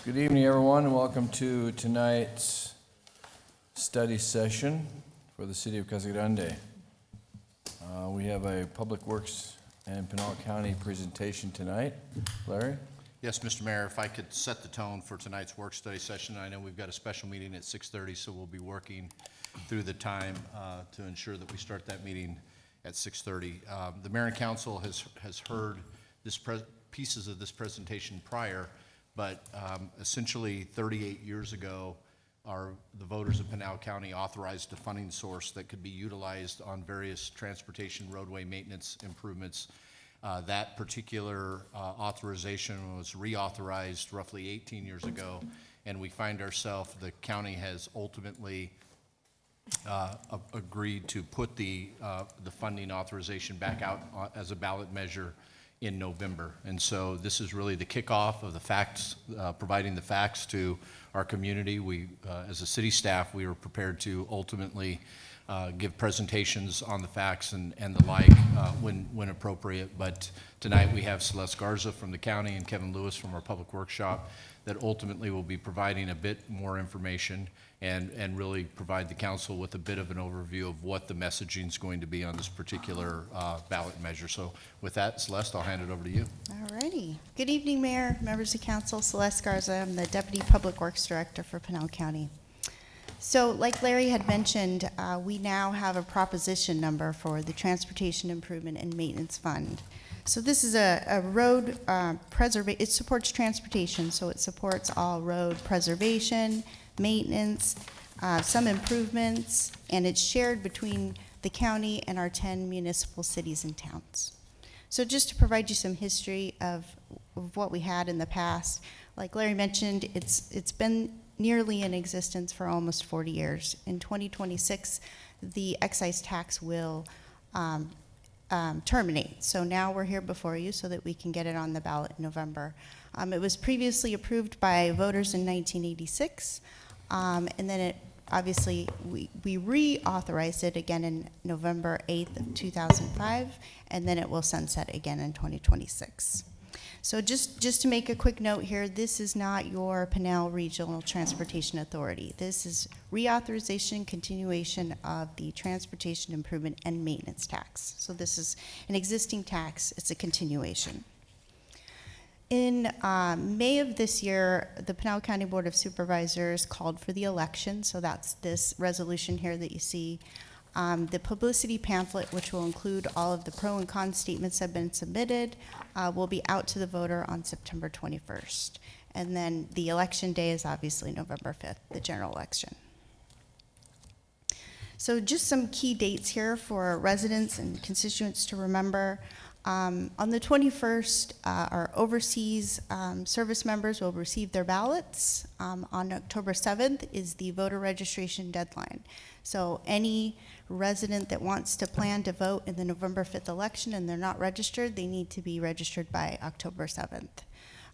Good evening, everyone, and welcome to tonight's study session for the City of Casa Grande. We have a Public Works and Pinal County presentation tonight. Larry? Yes, Mr. Mayor, if I could set the tone for tonight's work study session. I know we've got a special meeting at 6:30, so we'll be working through the time to ensure that we start that meeting at 6:30. The Mayor and Council has heard pieces of this presentation prior, but essentially 38 years ago, the voters of Pinal County authorized a funding source that could be utilized on various transportation roadway maintenance improvements. That particular authorization was reauthorized roughly 18 years ago, and we find ourselves, the county has ultimately agreed to put the funding authorization back out as a ballot measure in November. And so this is really the kickoff of the facts, providing the facts to our community. We, as a city staff, we were prepared to ultimately give presentations on the facts and the like when appropriate. But tonight we have Celeste Garza from the county and Kevin Lewis from our public workshop that ultimately will be providing a bit more information and really provide the council with a bit of an overview of what the messaging is going to be on this particular ballot measure. So with that, Celeste, I'll hand it over to you. All righty. Good evening, Mayor, members of council. Celeste Garza. I'm the Deputy Public Works Director for Pinal County. So like Larry had mentioned, we now have a proposition number for the Transportation Improvement and Maintenance Fund. So this is a road preservation. It supports transportation, so it supports all road preservation, maintenance, some improvements, and it's shared between the county and our 10 municipal cities and towns. So just to provide you some history of what we had in the past, like Larry mentioned, it's been nearly in existence for almost 40 years. In 2026, the excise tax will terminate. So now we're here before you so that we can get it on the ballot in November. It was previously approved by voters in 1986, and then it obviously we reauthorized it again in November 8th of 2005, and then it will sunset again in 2026. So just to make a quick note here, this is not your Pinal Regional Transportation Authority. This is reauthorization, continuation of the Transportation Improvement and Maintenance Tax. So this is an existing tax, it's a continuation. In May of this year, the Pinal County Board of Supervisors called for the election, so that's this resolution here that you see. The publicity pamphlet, which will include all of the pro and con statements that have been submitted, will be out to the voter on September 21st. And then the election day is obviously November 5th, the general election. So just some key dates here for residents and constituents to remember. On the 21st, our overseas service members will receive their ballots. On October 7th is the voter registration deadline. So any resident that wants to plan to vote in the November 5th election and they're not registered, they need to be registered by October 7th.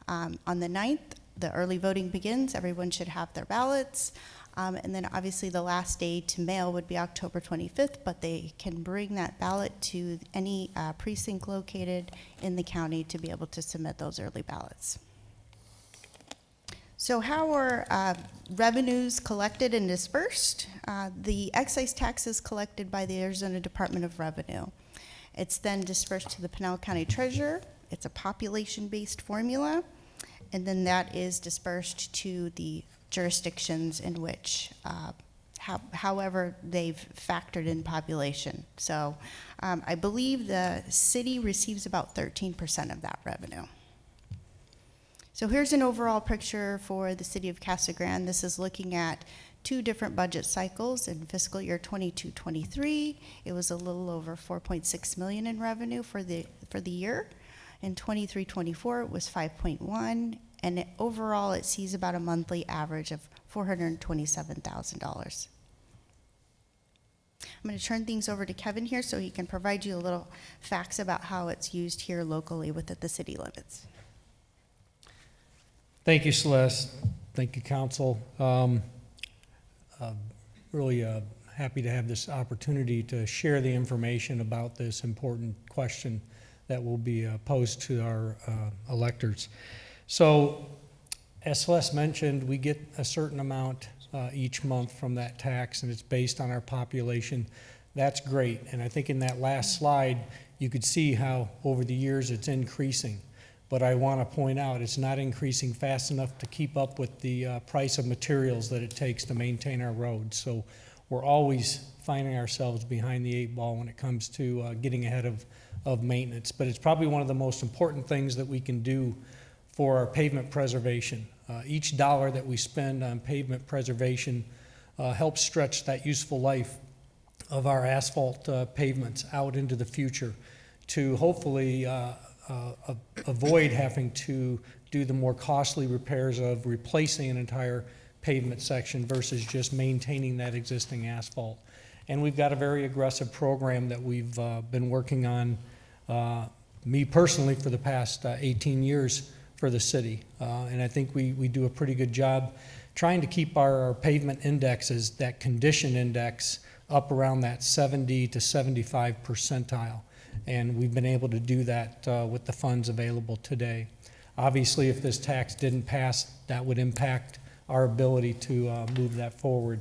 On the 9th, the early voting begins. Everyone should have their ballots. And then obviously the last day to mail would be October 25th, but they can bring that ballot to any precinct located in the county to be able to submit those early ballots. So how are revenues collected and dispersed? The excise tax is collected by the Arizona Department of Revenue. It's then dispersed to the Pinal County Treasurer. It's a population-based formula, and then that is dispersed to the jurisdictions in which, however they've factored in population. So I believe the city receives about 13% of that revenue. So here's an overall picture for the city of Casa Grande. This is looking at two different budget cycles. In fiscal year 22-23, it was a little over 4.6 million in revenue for the year. In 23-24, it was 5.1, and overall it sees about a monthly average of $427,000. I'm going to turn things over to Kevin here so he can provide you a little facts about how it's used here locally within the city limits. Thank you, Celeste. Thank you, Council. Really happy to have this opportunity to share the information about this important question that will be posed to our electors. So As Celeste mentioned, we get a certain amount each month from that tax, and it's based on our population. That's great, and I think in that last slide, you could see how over the years it's increasing. But I want to point out, it's not increasing fast enough to keep up with the price of materials that it takes to maintain our roads. So we're always finding ourselves behind the 8 ball when it comes to getting ahead of maintenance. But it's probably one of the most important things that we can do for our pavement preservation. Each dollar that we spend on pavement preservation helps stretch that useful life of our asphalt pavements out into the future to hopefully avoid having to do the more costly repairs of replacing an entire pavement section versus just maintaining that existing asphalt. And we've got a very aggressive program that we've been working on, me personally, for the past 18 years for the city. And I think we do a pretty good job trying to keep our pavement indexes, that condition index, up around that 70 to 75 percentile. And we've been able to do that with the funds available today. Obviously, if this tax didn't pass, that would impact our ability to move that forward.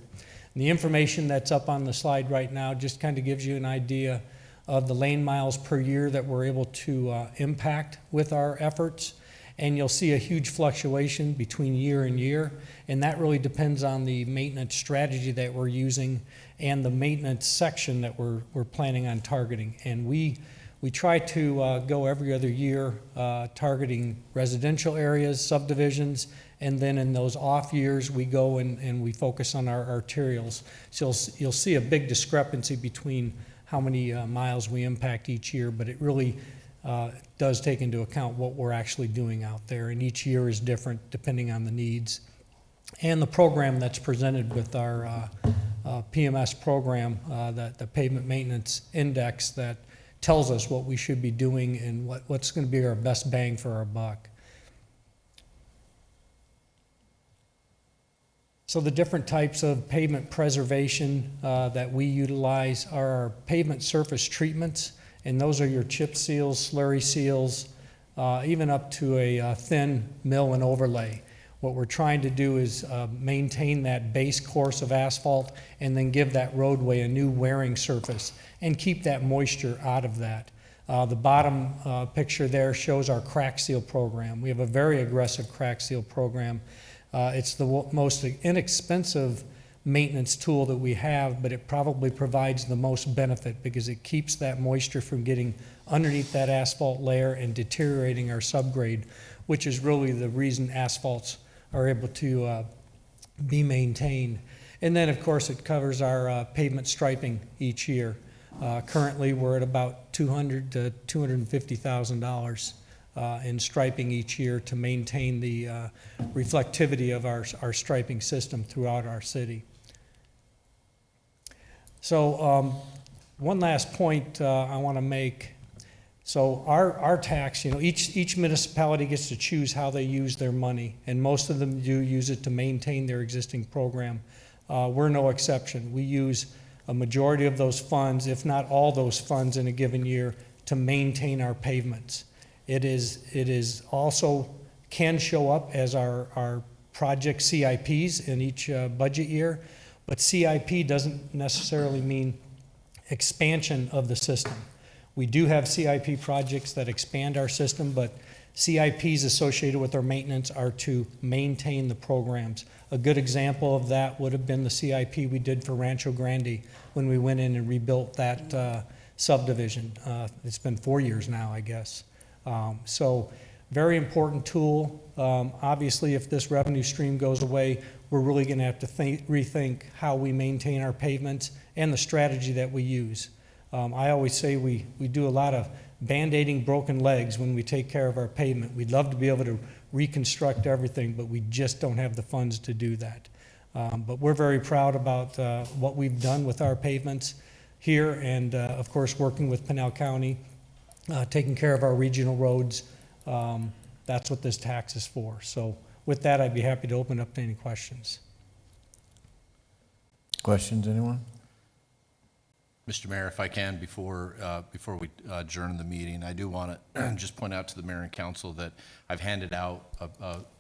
And the information that's up on the slide right now just kind of gives you an idea of the lane miles per year that we're able to impact with our efforts. And you'll see a huge fluctuation between year and year, and that really depends on the maintenance strategy that we're using and the maintenance section that we're planning on targeting. And we try to go every other year targeting residential areas, subdivisions, and then in those off years we go and we focus on our arterials. So you'll see a big discrepancy between how many miles we impact each year, but it really does take into account what we're actually doing out there, and each year is different depending on the needs. And the program that's presented with our PMS program, the Pavement Maintenance Index, that tells us what we should be doing and what's going to be our best bang for our buck. So the different types of pavement preservation that we utilize are our pavement surface treatments, and those are your chip seals, slurry seals, even up to a thin mill and overlay. What we're trying to do is maintain that base course of asphalt and then give that roadway a new wearing surface and keep that moisture out of that. The bottom picture there shows our crack seal program. We have a very aggressive crack seal program. It's the most inexpensive maintenance tool that we have, but it probably provides the most benefit because it keeps that moisture from getting underneath that asphalt layer and deteriorating our subgrade, which is really the reason asphalts are able to be maintained. And then, of course, it covers our pavement striping each year. Currently, we're at about $200,000 to $250,000 in striping each year to maintain the reflectivity of our striping system throughout our city. So one last point I want to make. So our tax, each municipality gets to choose how they use their money, and most of them do use it to maintain their existing program. We're no exception. We use a majority of those funds, if not all those funds in a given year, to maintain our pavements. It is also can show up as our project CIPs in each budget year, but CIP doesn't necessarily mean expansion of the system. We do have CIP projects that expand our system, but CIPs associated with our maintenance are to maintain the programs. A good example of that would have been the CIP we did for Rancho Grande when we went in and rebuilt that subdivision. It's been 4 years now, I guess. So very important tool. Obviously, if this revenue stream goes away, we're really going to have to rethink how we maintain our pavements and the strategy that we use. I always say we do a lot of band-aiding broken legs when we take care of our pavement. We'd love to be able to reconstruct everything, but we just don't have the funds to do that. But we're very proud about what we've done with our pavements here, and of course working with Pinal County, taking care of our regional roads. That's what this tax is for. So with that, I'd be happy to open up to any questions. Questions, anyone? Mr. Mayor, if I can, before we adjourn the meeting, I do want to just point out to the mayor and council that I've handed out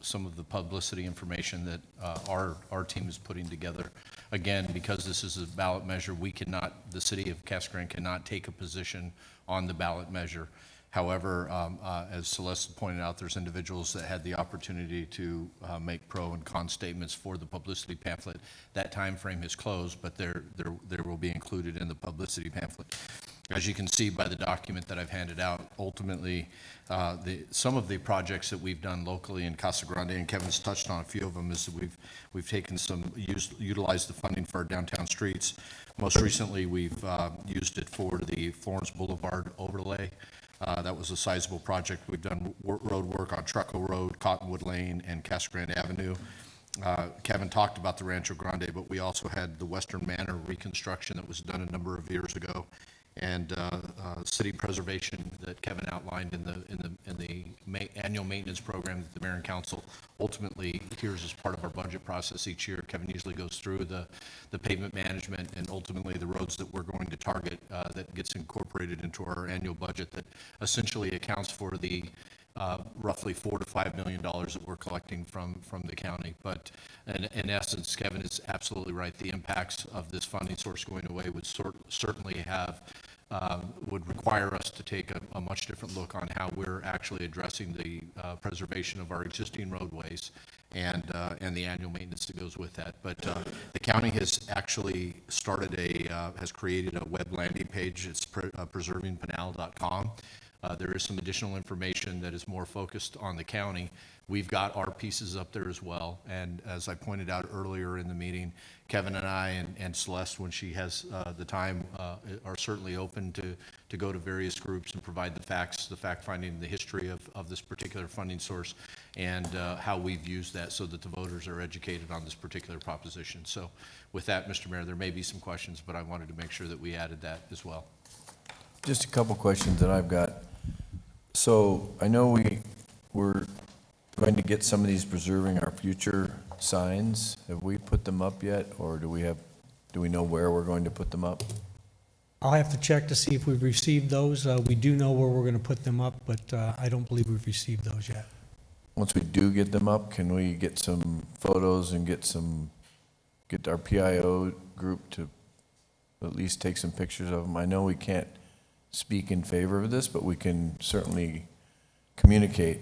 some of the publicity information that our team is putting together. Again, because this is a ballot measure, the city of Casa Grande cannot take a position on the ballot measure. However, as Celeste pointed out, there's individuals that had the opportunity to make pro and con statements for the publicity pamphlet. That time frame is closed, but there will be included in the publicity pamphlet. As you can see by the document that I've handed out, ultimately, some of the projects that we've done locally in Casa Grande, and Kevin's touched on a few of them, is that we've taken utilized the funding for our downtown streets. Most recently, we've used it for the Florence Boulevard overlay. That was a sizable project. We've done road work on Trucco Road, Cottonwood Lane, and Casa Grande Avenue. Kevin talked about the Rancho Grande, but we also had the Western Manor reconstruction that was done a number of years ago, and city preservation that Kevin outlined in the annual maintenance program that the mayor and council ultimately hears as part of our budget process each year. Kevin usually goes through the pavement management and ultimately the roads that we're going to target that gets incorporated into our annual budget that essentially accounts for the roughly $4 to $5 million that we're collecting from the county. But in essence, Kevin is absolutely right. The impacts of this funding source going away would certainly would require us to take a much different look on how we're actually addressing the preservation of our existing roadways and the annual maintenance that goes with that. But the county has actually has created a web landing page. It's preservingpinal.com. There is some additional information that is more focused on the county. We've got our pieces up there as well. And as I pointed out earlier in the meeting, Kevin and I and Celeste, when she has the time, are certainly open to go to various groups and provide the facts, the fact-finding, the history of this particular funding source, and how we've used that so that the voters are educated on this particular proposition. So with that, Mr. Mayor, there may be some questions, but I wanted to make sure that we added that as well. Just a couple questions that I've got. So I know we're going to get some of these preserving our future signs. Have we put them up yet, or do we know where we're going to put them up? I'll have to check to see if we've received those. We do know where we're going to put them up, but I don't believe we've received those yet. Once we do get them up, can we get some photos and get our PIO group to at least take some pictures of them? I know we can't speak in favor of this, but we can certainly communicate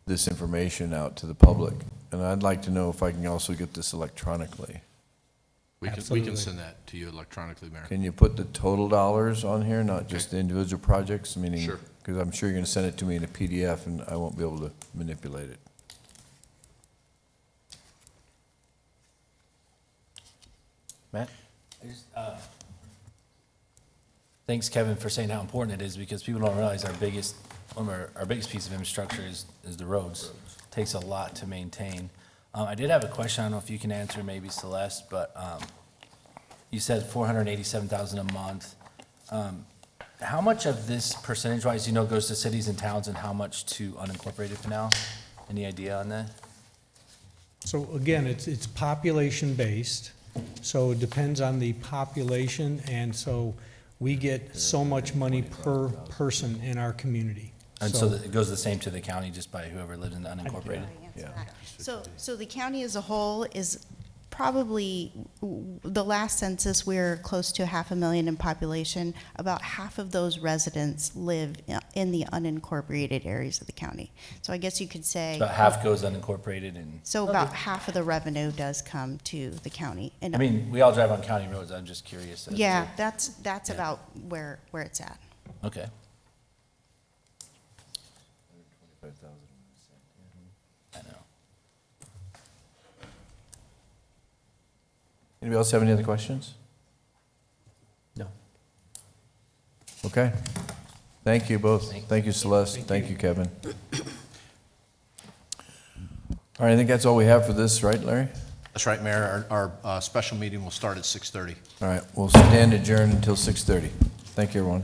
this information out to the public. And I'd like to know if I can also get this electronically. We Absolutely. can send that to you electronically, Mayor. Can you put the total dollars on here, not just the individual projects? Meaning, Sure. because I'm sure you're going to send it to me in a PDF and I won't be able to manipulate it. Matt? Thanks, Kevin, for saying how important it is, because people don't realize our biggest piece of infrastructure is the roads. It takes a lot to maintain. I did have a question. I don't know if you can answer, maybe Celeste, but you said $487,000 a month. How much of this percentage-wise, goes to cities and towns, and how much to unincorporated Pinal? Any idea on that? So again, it's population-based, so it depends on the population, and so we get so much money per person in our community. And so it goes the same to the county, just by whoever lives in the unincorporated? Yeah. So the county as a whole is probably, the last census, we're close to 500,000 in population. About half of those residents live in the unincorporated areas of the county. So I guess you could say. About half goes unincorporated, and, So about half of the revenue does come to the county. And I mean, we all drive on county roads. I'm just curious. yeah, that's Yeah. about where it's at. Okay. I know. Anybody else have any other questions? No. Okay. Thank you both. Thank you, Celeste. Thank you, Kevin. All right, I think that's all we have for this, right, Larry? That's right, Mayor. Our special meeting will start at 6:30. All right, we'll stand adjourned until 6:30. Thank you, everyone.